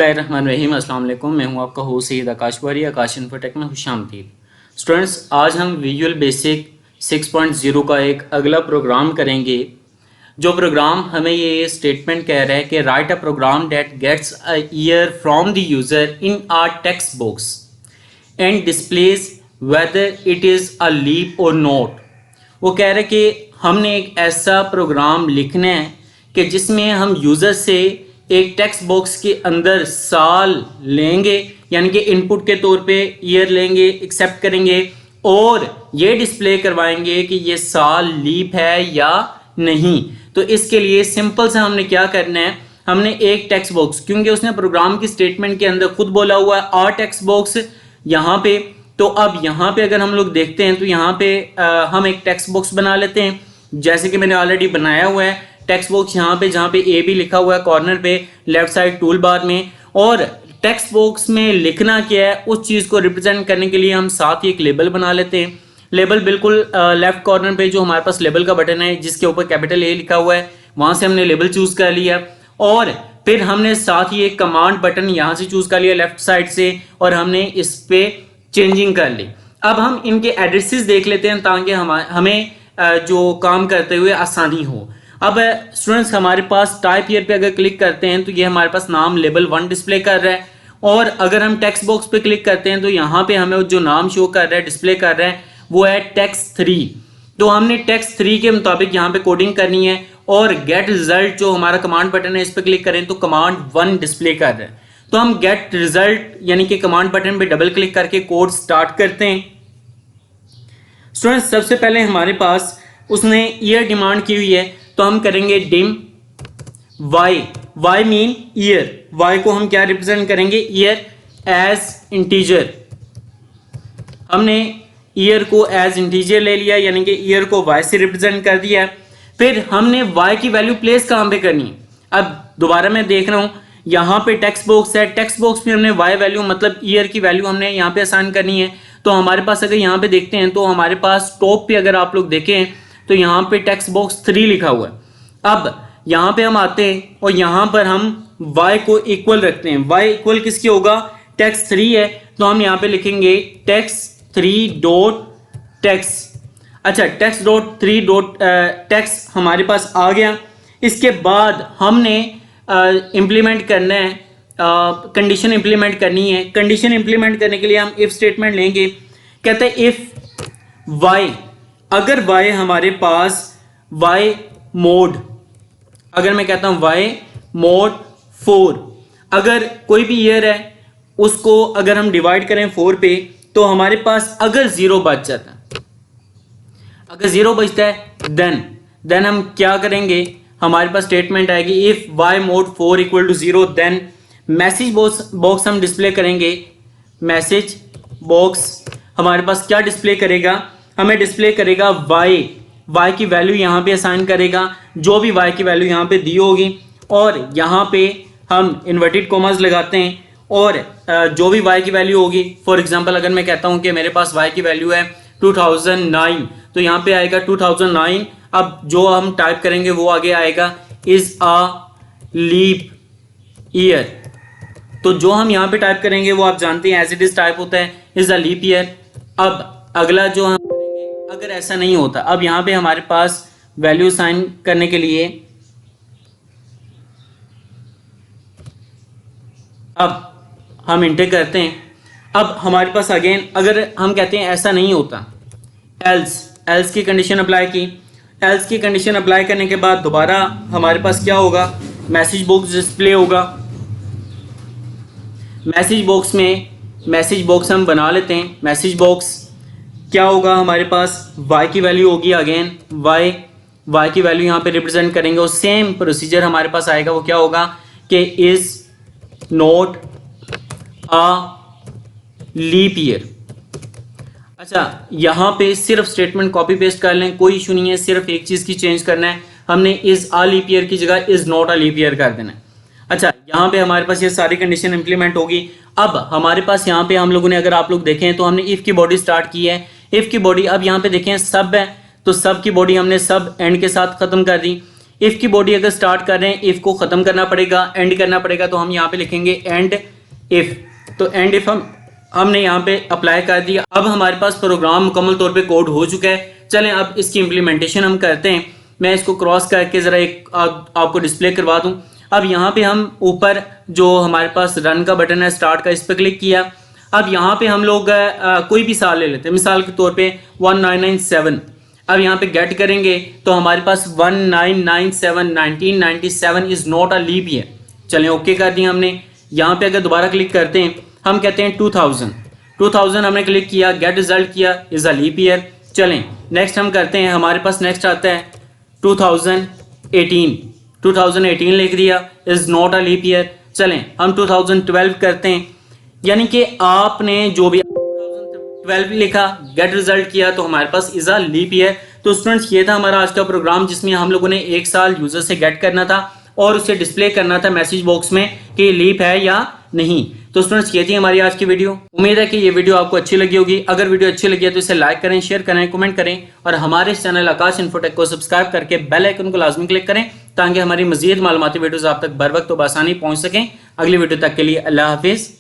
बिस्मिल्लाहिर्रहमानिर्रहीम। अस्सलाम वालेकुम। मैं हूं आपका होस्ट सईद आकाशवारी। आकाश इन्फोटेक में खुशामदीद। स्टूडेंट्स, आज हम विजुअल बेसिक 6.0 का एक अगला प्रोग्राम करेंगे। जो प्रोग्राम हमें ये स्टेटमेंट कह रहा है कि write a program that gets a year from the user in our text box and displays whether it is a leap or not. वो कह रहे हैं कि हमने एक ऐसा प्रोग्राम लिखना है कि जिसमें हम यूज़र से एक टेक्स्ट बॉक्स के अंदर साल लेंगे, यानी कि इनपुट के तौर पे ईयर लेंगे, एक्सेप्ट करेंगे और ये डिस्प्ले करवाएंगे कि ये साल लीप है या नहीं। तो इसके लिए सिंपल सा हमने क्या करना है, हमने एक टेक्स्ट बॉक्स, क्योंकि उसने प्रोग्राम की स्टेटमेंट के अंदर खुद बोला हुआ है आर टेक्स्ट बॉक्स यहाँ पे। तो अब यहाँ पे अगर हम लोग देखते हैं तो यहाँ पे हम एक टेक्स्ट बॉक्स बना लेते हैं, जैसे कि मैंने ऑलरेडी बनाया हुआ है टेक्स्ट बॉक्स यहाँ पे, जहाँ पे ए बी लिखा हुआ है कॉर्नर पे लेफ्ट साइड टूल बार में। और टेक्स्ट बॉक्स में लिखना क्या है उस चीज़ को रिप्रेजेंट करने के लिए हम साथ ही एक लेबल बना लेते हैं। लेबल बिल्कुल लेफ्ट कॉर्नर पे जो हमारे पास लेबल का बटन है जिसके ऊपर कैपिटल ए लिखा हुआ है, वहाँ से हमने लेबल चूज़ कर लिया और फिर हमने साथ ही एक कमांड बटन यहाँ से चूज़ कर लिया लेफ्ट साइड से और हमने इस पर चेंजिंग कर ली। अब हम इनके एड्रेसेस देख लेते हैं ताकि हमें जो काम करते हुए आसानी हो। अब स्टूडेंट्स, हमारे पास टाइप ईयर पे अगर क्लिक करते हैं तो ये हमारे पास नाम लेबल 1 डिस्प्ले कर रहा है, और अगर हम टेक्स्ट बॉक्स पे क्लिक करते हैं तो यहाँ पे हमें जो नाम शो कर रहा है, डिस्प्ले कर रहा है, वो है टेक्स्ट 3। तो हमने टेक्स्ट 3 के मुताबिक यहाँ पे कोडिंग करनी है और गेट रिजल्ट जो हमारा कमांड बटन है इस पर क्लिक करें तो कमांड 1 डिस्प्ले कर रहा है। तो हम गेट रिजल्ट यानी कि कमांड बटन पे डबल क्लिक करके कोड स्टार्ट करते हैं। स्टूडेंट्स, सबसे पहले हमारे पास उसने ईयर डिमांड की हुई है, तो हम करेंगे dim Y mean year. Y को हम क्या रिप्रेजेंट करेंगे, ईयर एज इंटीजर। हमने ईयर को एज इंटीजर ले लिया, यानी कि ईयर को वाई से रिप्रेजेंट कर दिया। फिर हमने वाई की वैल्यू प्लेस कहाँ पे करनी है। अब दोबारा मैं देख रहा हूँ यहाँ पे टेक्स्ट बॉक्स है, टेक्स्ट बॉक्स में हमने वाई वैल्यू मतलब ईयर की वैल्यू हमने यहाँ पे असाइन करनी है। तो हमारे पास अगर यहाँ पे देखते हैं तो हमारे पास टॉप पे अगर आप लोग देखें तो यहाँ पे टेक्स्ट बॉक्स 3 लिखा हुआ है। अब यहाँ पे हम आते हैं और यहाँ पर हम y को इक्वल रखते हैं। y इक्वल किसके होगा, टेक्स्ट 3 है, तो हम यहाँ पे लिखेंगे टेक्स्ट 3 डॉट टेक्स्ट। अच्छा, टेक्स्ट डॉट 3 डॉट टेक्स्ट हमारे पास आ गया। इसके बाद हमने इम्प्लीमेंट करना है, कंडीशन इम्प्लीमेंट करनी है। कंडीशन इम्प्लीमेंट करने के लिए हम इफ स्टेटमेंट लेंगे। कहते हैं इफ y, अगर y हमारे पास y मोड, अगर मैं कहता हूं y मोड 4, अगर कोई भी ईयर है उसको अगर हम डिवाइड करें 4 पे तो हमारे पास अगर 0 बच जाता है, अगर 0 बचता है देन हम क्या करेंगे, हमारे पास स्टेटमेंट आएगी if y mod 4 equal to 0, then message box हम डिस्प्ले करेंगे। मैसेज बॉक्स हमारे पास क्या डिस्प्ले करेगा, हमें डिस्प्ले करेगा y की वैल्यू यहाँ पे असाइन करेगा, जो भी y की वैल्यू यहाँ पे दी होगी, और यहाँ पे हम इन्वर्टेड कॉमास लगाते हैं और जो भी y की वैल्यू होगी, फॉर एग्जांपल अगर मैं कहता हूँ कि मेरे पास y की वैल्यू है 2009, तो यहाँ पे आएगा 2009। अब जो हम टाइप करेंगे वो आगे आएगा इज अ लीप ईयर। तो जो हम यहाँ पे टाइप करेंगे वो आप जानते हैं एज इट इज टाइप होता है इज अ लीप ईयर। अब अगला जो हम करेंगे, अगर ऐसा नहीं होता, अब यहाँ पे हमारे पास वैल्यू साइन करने के लिए अब हम इंटर करते हैं। अब हमारे पास अगेन अगर हम कहते हैं ऐसा नहीं होता, एल्स की कंडीशन अप्लाई की। एल्स की कंडीशन अप्लाई करने के बाद दोबारा हमारे पास क्या होगा, मैसेज बॉक्स डिस्प्ले होगा। मैसेज बॉक्स में मैसेज बॉक्स हम बना लेते हैं। मैसेज बॉक्स क्या होगा, हमारे पास y की वैल्यू होगी, अगेन y की वैल्यू यहाँ पे रिप्रेजेंट करेंगे और सेम प्रोसीजर हमारे पास आएगा। वो क्या होगा कि is not a leap year. अच्छा, यहाँ पे सिर्फ स्टेटमेंट कॉपी पेस्ट कर लें, कोई इशू नहीं है, सिर्फ एक चीज़ की चेंज करना है, हमने इज अ लीप ईयर की जगह is not a leap year कर देना है। अच्छा, यहाँ पे हमारे पास ये सारी कंडीशन इंप्लीमेंट होगी। अब हमारे पास यहाँ पे हम लोगों ने, अगर आप लोग देखें तो हमने इफ़ की बॉडी स्टार्ट की है। इफ़ की बॉडी अब यहाँ पे देखें सब है, तो सब की बॉडी हमने सब एंड के साथ ख़त्म कर दी। इफ़ की बॉडी अगर स्टार्ट कर रहे हैं, इफ़ को ख़त्म करना पड़ेगा, एंड करना पड़ेगा, तो हम यहाँ पे लिखेंगे एंड इफ़। तो एंड इफ़ हमने यहाँ पे अप्लाई कर दिया। अब हमारे पास प्रोग्राम मुकम्मल तौर पे कोड हो चुका है। चलें अब इसकी इम्प्लीमेंटेशन हम करते हैं। मैं इसको क्रॉस करके ज़रा एक आपको डिस्प्ले करवा दूँ। अब यहाँ पे हम ऊपर जो हमारे पास रन का बटन है स्टार्ट का, इस पर क्लिक किया। अब यहाँ पे हम लोग कोई भी साल ले लेते हैं, मिसाल के तौर पे 1997। अब यहाँ पे गेट करेंगे तो हमारे पास 1997 1997 is not a leap year. चलें ओके कर दिया हमने। यहाँ पे अगर दोबारा क्लिक करते हैं, हम कहते हैं 2000 हमने क्लिक किया, गेट रिजल्ट किया, इज़ अ लीप ईयर। चलें नेक्स्ट हम करते हैं, हमारे पास नेक्स्ट आता है 2018 लिख दिया, is not a leap year. चलें हम 2012 करते हैं, यानी कि आपने जो भी 2012 लिखा, गेट रिजल्ट किया, तो हमारे पास इज़ अ लीप ईयर। तो स्टूडेंट्स ये था हमारा आज का प्रोग्राम, जिसमें हम लोगों ने एक साल यूज़र से गेट करना था और उसे डिस्प्ले करना था मैसेज बॉक्स में कि लीप है या नहीं। तो स्टूडेंट्स ये थी हमारी आज की वीडियो। उम्मीद है कि ये वीडियो आपको अच्छी लगी होगी। अगर वीडियो अच्छी लगी है तो इसे लाइक करें, शेयर करें, कमेंट करें और हमारे इस चैनल आकाश इन्फोटेक को सब्सक्राइब करके बेल आइकन को लाजमी क्लिक करें ताकि हमारी मजीद मालूमाती वीडियोज़ आप तक बर वक्त तो बआसानी पहुँच सकें। अगली वीडियो तक के लिए अल्लाह हाफिज़।